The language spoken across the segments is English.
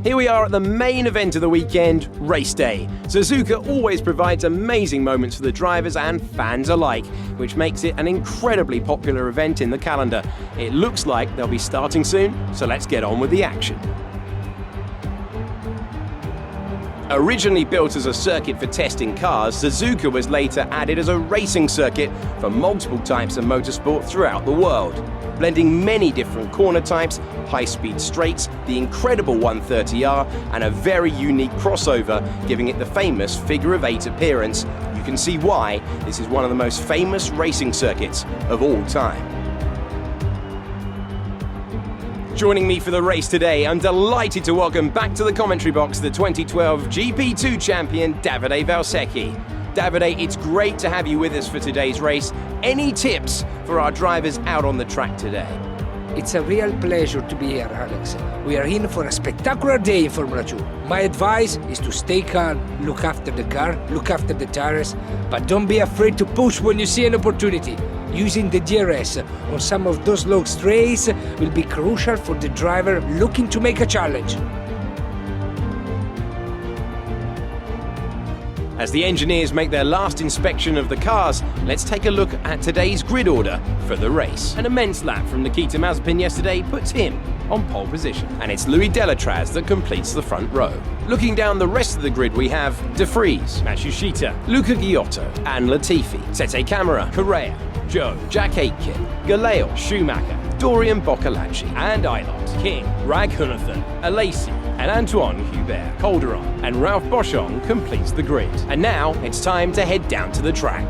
Here we are at the main event of the weekend, race day. Suzuka always provides amazing moments for the drivers and fans alike, which makes it an incredibly popular event in the calendar. It looks like they'll be starting soon, so let's get on with the action. Originally built as a circuit for testing cars, Suzuka was later added as a racing circuit for multiple types of motorsport throughout the world, blending many different corner types, high-speed straights, the incredible 130R, and a very unique crossover, giving it the famous figure-of-8 appearance. You can see why this is one of the most famous racing circuits of all time. Joining me for the race today, I'm delighted to welcome back to the commentary box the 2012 GP2 champion, Davide Valsecchi. Davide, it's great to have you with us for today's race. Any tips for our drivers out on the track today? It's a real pleasure to be here, Alex. We are in for a spectacular day in Formula 2. My advice is to stay calm, look after the car, look after the tires, but don't be afraid to push when you see an opportunity. Using the DRS on some of those long straights will be crucial for the driver looking to make a challenge. As the engineers make their last inspection of the cars, let's take a look at today's grid order for the race. An immense lap from Nikita Mazepin yesterday puts him on pole position, and it's Louis Delatraz that completes the front row. Looking down the rest of the grid, we have De Vries, Matsushita, Luca Giotto, and Latifi, Sete Camara, Correa, Joe, Jack Aitken, Galeo, Schumacher, Dorian Boccolacci, and Eilert, King, Raghunathan, Alesi, and Antoine Hubert. Calderon and Ralph Boschung completes the grid. And now it's time to head down to the track.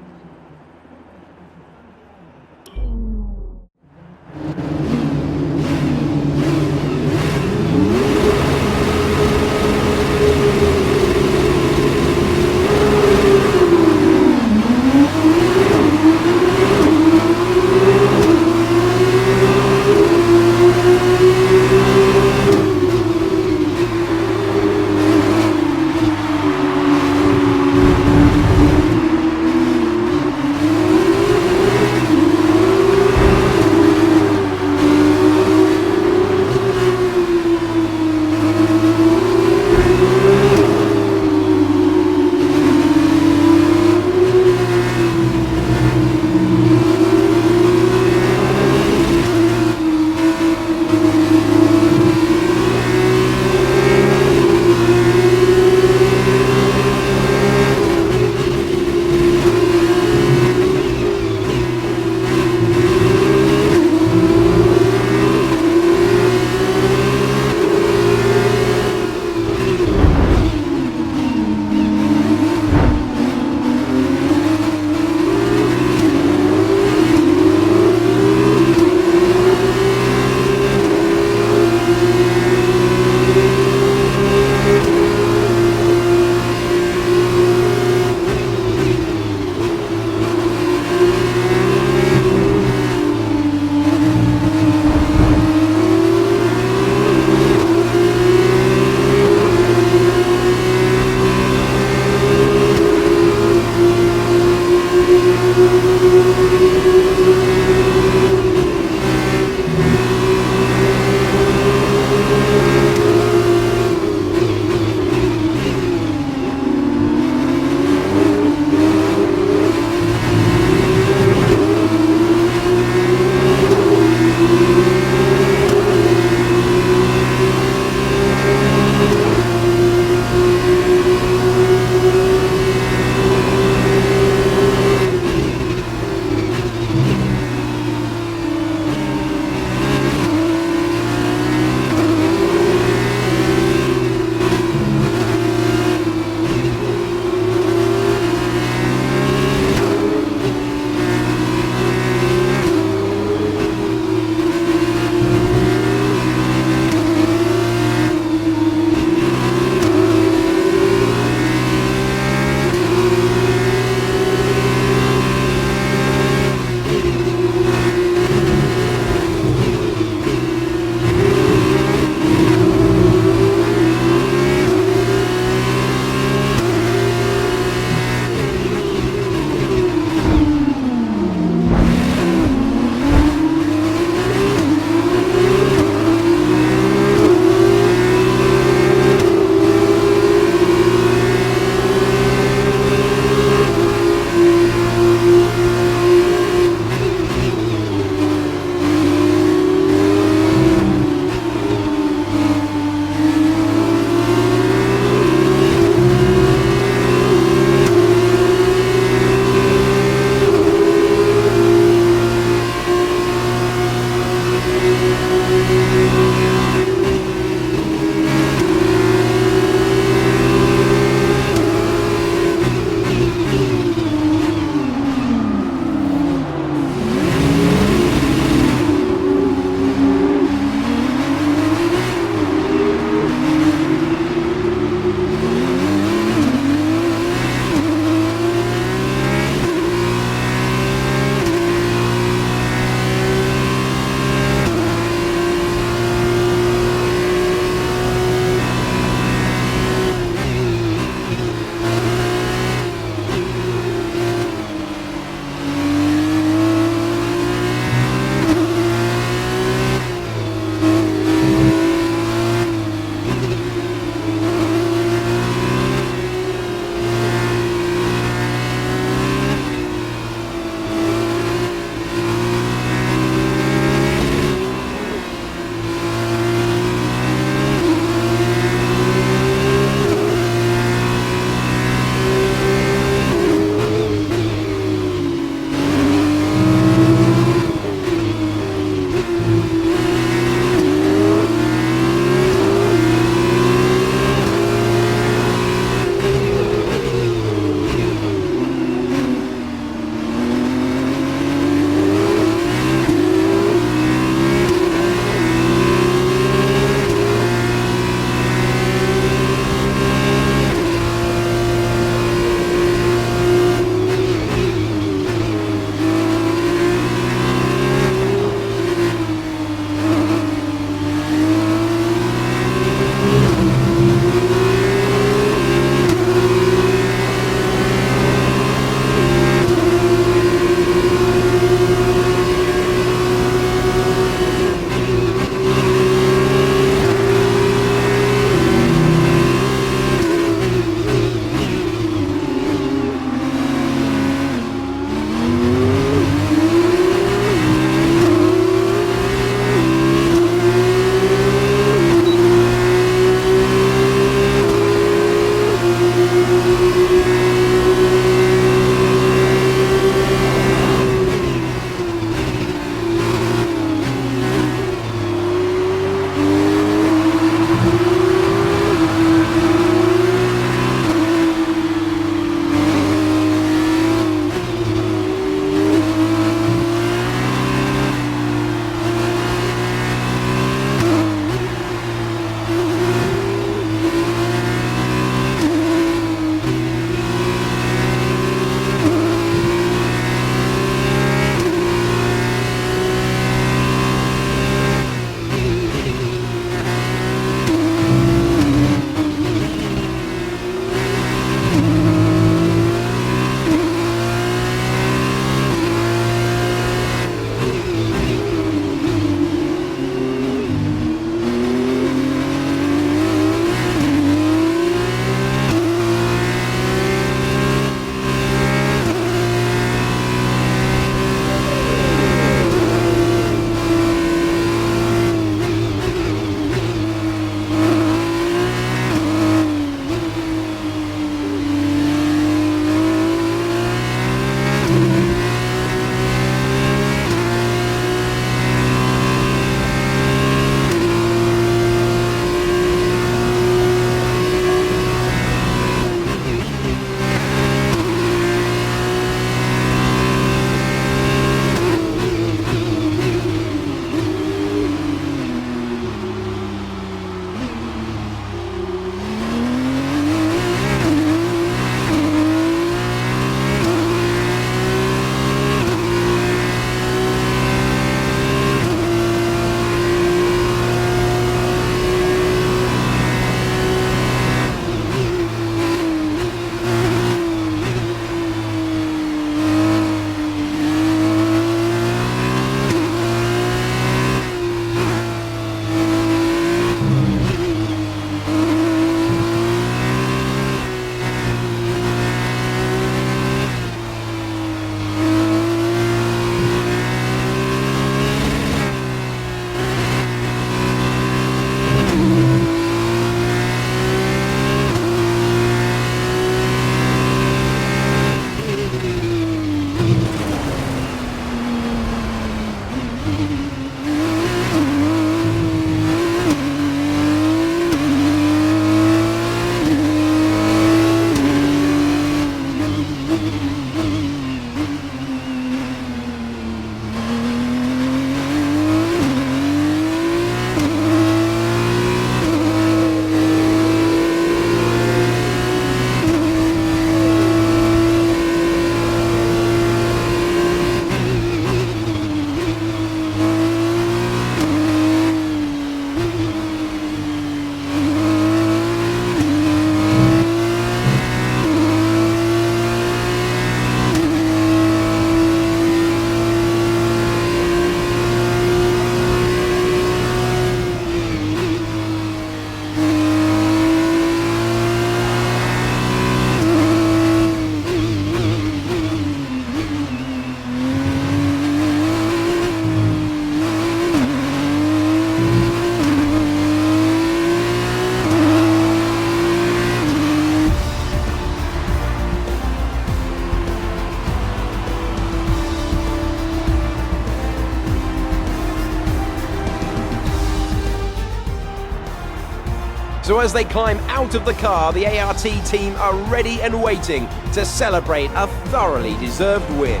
So as they climb out of the car, the ART team are ready and waiting to celebrate a thoroughly deserved win.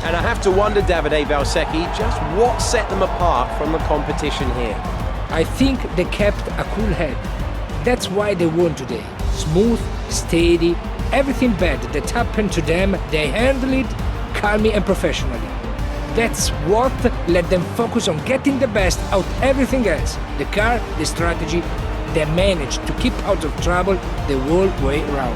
And I have to wonder, Davide Valsecchi, just what set them apart from the competition here. I think they kept a cool head. That's why they won today. Smooth, steady, everything bad that happened to them, they handled it calmly and professionally. That's what let them focus on getting the best out of everything else. The car, the strategy, they managed to keep out of trouble the whole way around.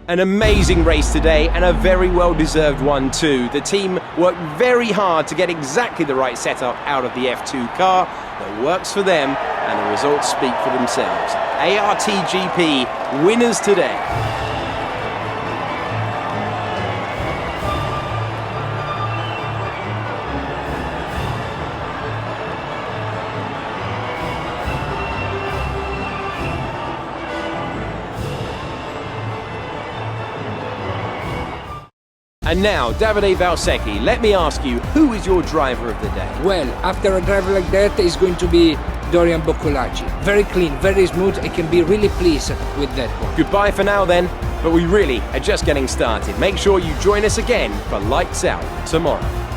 An amazing race today, and a very well-deserved one too. The team worked very hard to get exactly the right setup out of the F2 car that works for them, and the results speak for themselves. ARTGP winners today. And now, Davide Valsecchi, let me ask you, who is your driver of the day? Well, after a driver like that, it's going to be Dorian Boccolacci. Very clean, very smooth. I can be really pleased with that one. Goodbye for now then, but we really are just getting started. Make sure you join us again for Lights Out tomorrow.